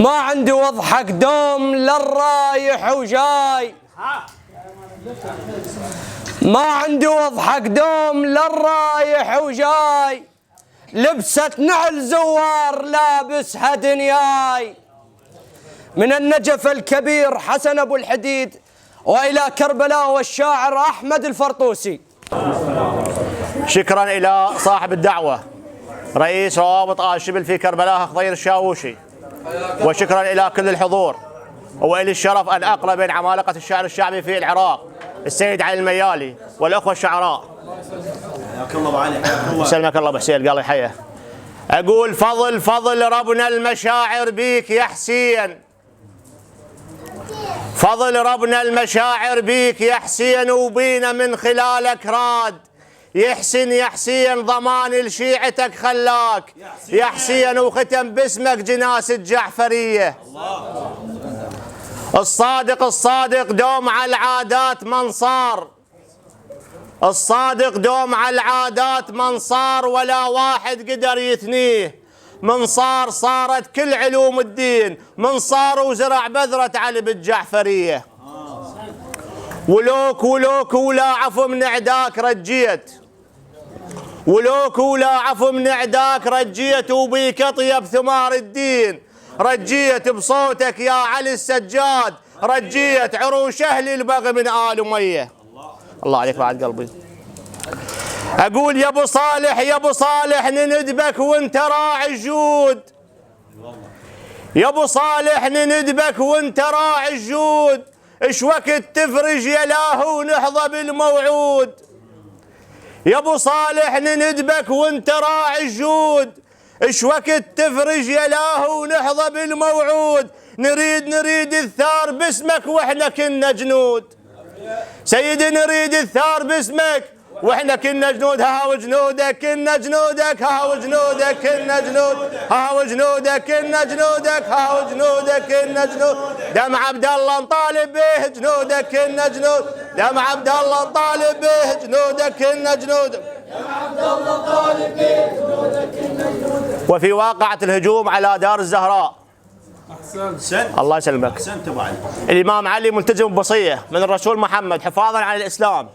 ما عندي وضحك دوم للرايح وجاي، ما عندي وضحك دوم للرايح وجاي، لبست نعل زوار لابسها دنياي. من النجف الكبير حسن أبو الحديد وإلى كربلاء والشاعر أحمد الفرطوسي. شكرا إلى صاحب الدعوة رئيس روابط آل شبل في كربلاء خضير الشاوشي، وشكرا إلى كل الحضور، وإلي الشرف أن أقرأ بين عمالقة الشعر الشعبي في العراق السيد علي الميالي والأخوة الشعراء. حياك الله ابو علي، حياك الله. سلمك الله ابو حسين، قال يحيى. أقول فضل فضل ربنا المشاعر بيك يا حسين، فضل ربنا المشاعر بيك يا حسين، وبينا من خلالك راد يحسن يا حسين، ضمان لشيعتك خلاك يا حسين، وختم باسمك جناس الجعفرية. الصادق الصادق دوم على العادات منصار، الصادق دوم على العادات منصار، ولا واحد قدر يثنيه. منصار صارت كل علوم الدين، منصار وزرع بذرة علي بالجعفرية. ولوك ولوك ولا عفو من عداك رجيت، ولوك ولا عفو من عداك رجيت، وبيك اطيب ثمار الدين رجيت، بصوتك يا علي السجاد رجيت، عروش اهل البغي من آل أمية. الله عليك بعد قلبي. أقول يا أبو صالح يا أبو صالح نندبك وانت راعي الجود، يا أبو صالح نندبك وانت راعي الجود، ايش وقت تفرج يا لاهو ونحظى بالموعود. يا أبو صالح نندبك وانت راعي الجود، ايش وقت تفرج يا لاهو ونحظى بالموعود. نريد الثار باسمك واحنا كنا جنود، سيدي نريد الثار باسمك واحنا كنا جنود. ها وجنودك كنا جنودك، ها وجنودك كنا جنود، ها وجنودك كنا جنودك، ها وجنودك كنا جنود. دم عبد الله نطالب به جنودك كنا جنود، دم عبد الله نطالب به جنودك كنا جنود، دم عبد الله نطالب به جنودك كنا جنود. وفي واقعة الهجوم على دار الزهراء احسنت الله يسلمك، احسنت ابو علي. الإمام علي ملتزم بوصية من الرسول محمد حفاظا على الإسلام.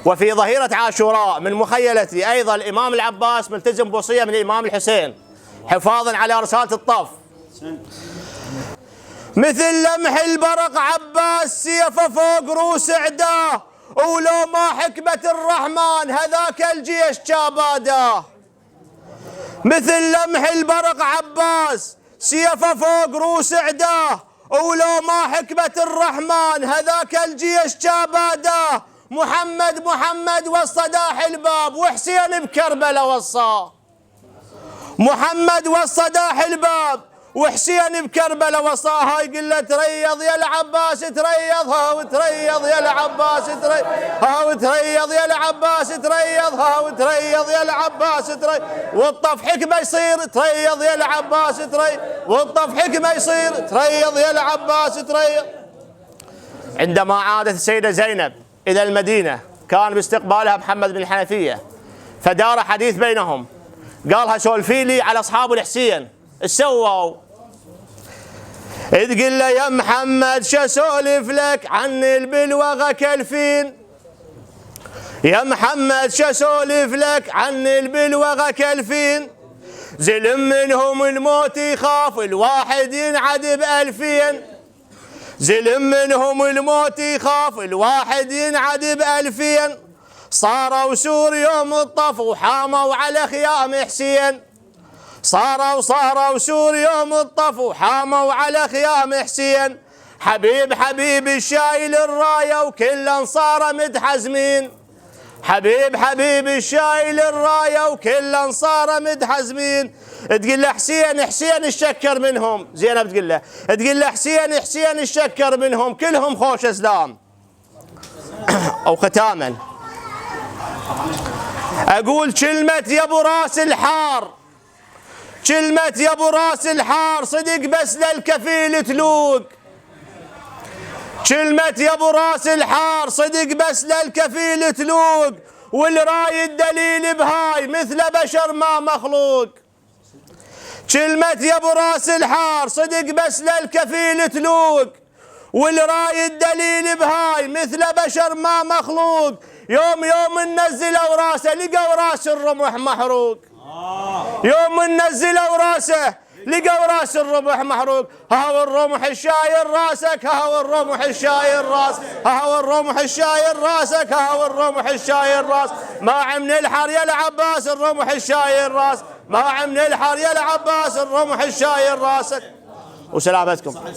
وفي ظهيرة عاشوراء من مخيلتي أيضا الإمام العباس ملتزم بوصية من الإمام الحسين حفاظا على رسالة الطف. مثل لمح البرق عباس سيفه فوق روس عداه، ولو ما حكمة الرحمن هذاك الجيش جاباداه. مثل لمح البرق عباس سيفه فوق روس عداه، ولو ما حكمة الرحمن هذاك الجيش جاباداه. محمد وصداح الباب وحسين بكربلاء وصاه، محمد وصداح الباب وحسين بكربلاء وصاه. هاي قله تريض يا العباس تريض، ها وتريض يا العباس تريض، ها وتريض يا العباس تريض، ها وتريض يا العباس تريض. والطف حكمه يصير تريض يا العباس تريض، والطف حكمه يصير تريض يا العباس تريض. عندما عادت السيدة زينب إلى المدينة كان باستقبالها محمد بن الحنفية، فدار حديث بينهم، قالها سولفي لي على أصحاب الحسين ايش سووا؟ تقول له يا محمد شو سولف لك عن البلوغة كالفين، يا محمد شو سولف لك عن البلوغة كالفين، زلم منهم الموت يخاف الواحد ينعد ب2000، زلم منهم الموت يخاف الواحد ينعد ب2000. صاروا سور يوم الطف وحاموا على خيام حسين، صاروا سور يوم الطف وحاموا على خيام حسين. حبيب الشايل الراية وكل انصاره متحزمين، حبيب الشايل الراية وكل انصاره متحزمين. تقول له حسين الشكر منهم، زينب تقول له حسين الشكر منهم كلهم خوش اسلام. او ختاما اقول كلمة يا ابو راس الحار، كلمة يا ابو راس الحار صدق بس للكفيل تلوق، كلمة يا ابو راس الحار صدق بس للكفيل تلوق. والراي الدليل بهاي مثل بشر ما مخلوق، كلمة يا ابو راس الحار صدق بس للكفيل تلوق، والراي الدليل بهاي مثل بشر ما مخلوق. يوم ننزلوا راسه لقوا راس الرمح محروق، يوم ننزلوا راسه لقوا راس الرمح محروق. هاو الرمح الشاير راسك، هاو الرمح الشاير راسك، هاو الرمح الشاير راسك، هاو الرمح الشاير راس. ما عم نلحر يا العباس الرمح الشاير راس، ما عم نلحر يا العباس الرمح الشاير راسك. وسلامتكم.